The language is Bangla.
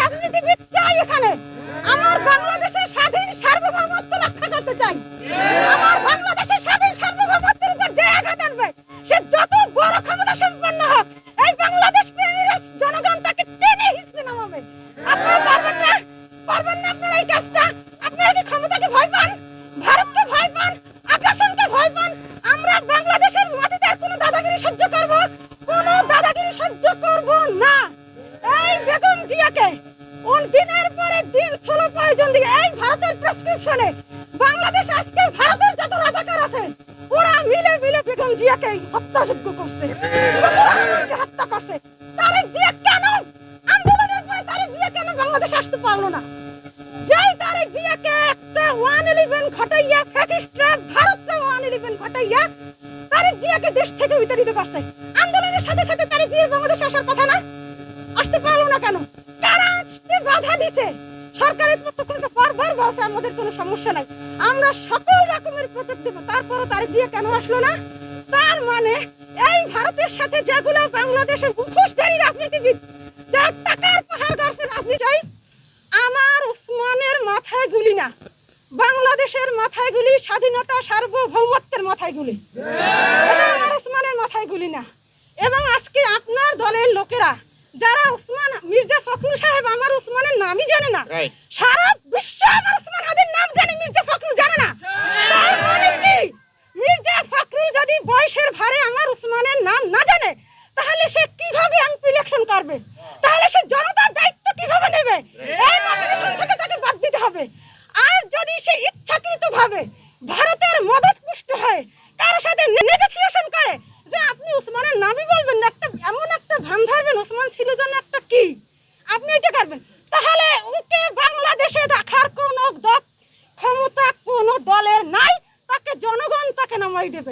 রাজনীতিবিদ চাই এখানে। আমার বাংলাদেশের স্বাধীন সার্বভৌমত্ব রক্ষা করতে চাই। আমার বাংলাদেশের স্বাধীন সার্বভৌমত্বের উপর যে আঘাত আনবে সে যত বড় ক্ষমতা সম্পন্ন হোক, এই বাংলাদেশ প্রেমীরা জনগণ তাকে টেনে হিঁচড়ে নামাবে। আপনারা পারবেন না, পারবেন না আপনারা এই কাজটা। আপনারা কি ক্ষমতাকে ভয় পান, ভারতকে ভয় পান, আগ্রাসনকে ভয় পান? আমরা বাংলাদেশের মাটিতে আর কোনো দাদাগিরি সহ্য করব, কোনো দাদাগিরি সহ্য করব না। এই বেগম জিয়াকে দিনের পরে দিন ষোলো প্রয়োজন দিয়ে এই ভারতের প্রেসক্রিপশনে বাংলাদেশ আজকে ভারতের যত রাজাকার আছে ওরা মিলে মিলে বেগম জিয়াকে হত্যাযোগ্য করছে, হত্যা করছে। তারেক জিয়া কেন আন্দোলনের পরে তারেক জিয়া কেন বাংলাদেশ আসতে পারলো না? যেই তারেক জিয়াকে একটা 111 ঘটাইয়া ফ্যাসিস্টরা ভারতকে 111 ঘটাইয়া তারেক জিয়াকে দেশ থেকে বিতাড়িত করছে, আন্দোলনের সাথে সাথে তারেক জিয়ার বাংলাদেশে আসার কথা না? আসতে পারলো না কেন? কারা আসতে বাধা দিছে? সরকারের পক্ষ থেকে বারবার বলছে আমাদের কোনো সমস্যা নাই, আমরা সকল রকমের প্রোটেক্ট দেব, তারপরও তারেক জিয়া কেন আসলো না? তার মানে এই ভারতের সাথে যেগুলো বাংলাদেশের মুখোশধারী রাজনীতিবিদ যারা টাকার পাহাড় গড়ছে রাজনীতি চাই, আমার উসমানের মাথায় গুলি না, বাংলাদেশের মাথায় গুলি, স্বাধীনতা সার্বভৌমত্বের মাথায় গুলি, আমার উসমানের মাথায় গুলি না। এবং আজকে আপনার দলের লোকেরা যারা উসমান মির্জা ফখরুল সাহেব আমার উসমানের নামই জানে না, সারা বিশ্ব আমার উসমান হাদির নাম জানে, মির্জা ফখরুল জানে না। তার মানে কি মির্জা ফখরুল যদি বয়সের ভারে আমার উসমানের নাম না জানে তাহলে সে কিভাবে এমপি ইলেকশন করবে? তাহলে সে জনতার দায়িত্ব কিভাবে নেবে? এই নমিনেশন থেকে তাকে বাদ দিতে হবে। আর যদি সে ইচ্ছাকৃতভাবে ভারতের মদত পুষ্ট হয় কারোর সাথে নেগোসিয়েশন করে যে আপনি উসমানের নামই বলবেন না, একটা এমন একটা ভান ধরবেন উসমান ছিল যেন একটা কি, আপনি এটা করবেন, তাহলে ওকে বাংলাদেশে রাখার কোনো ক্ষমতা কোনো দলের নাই, তাকে জনগণ তাকে নামাই দেবে।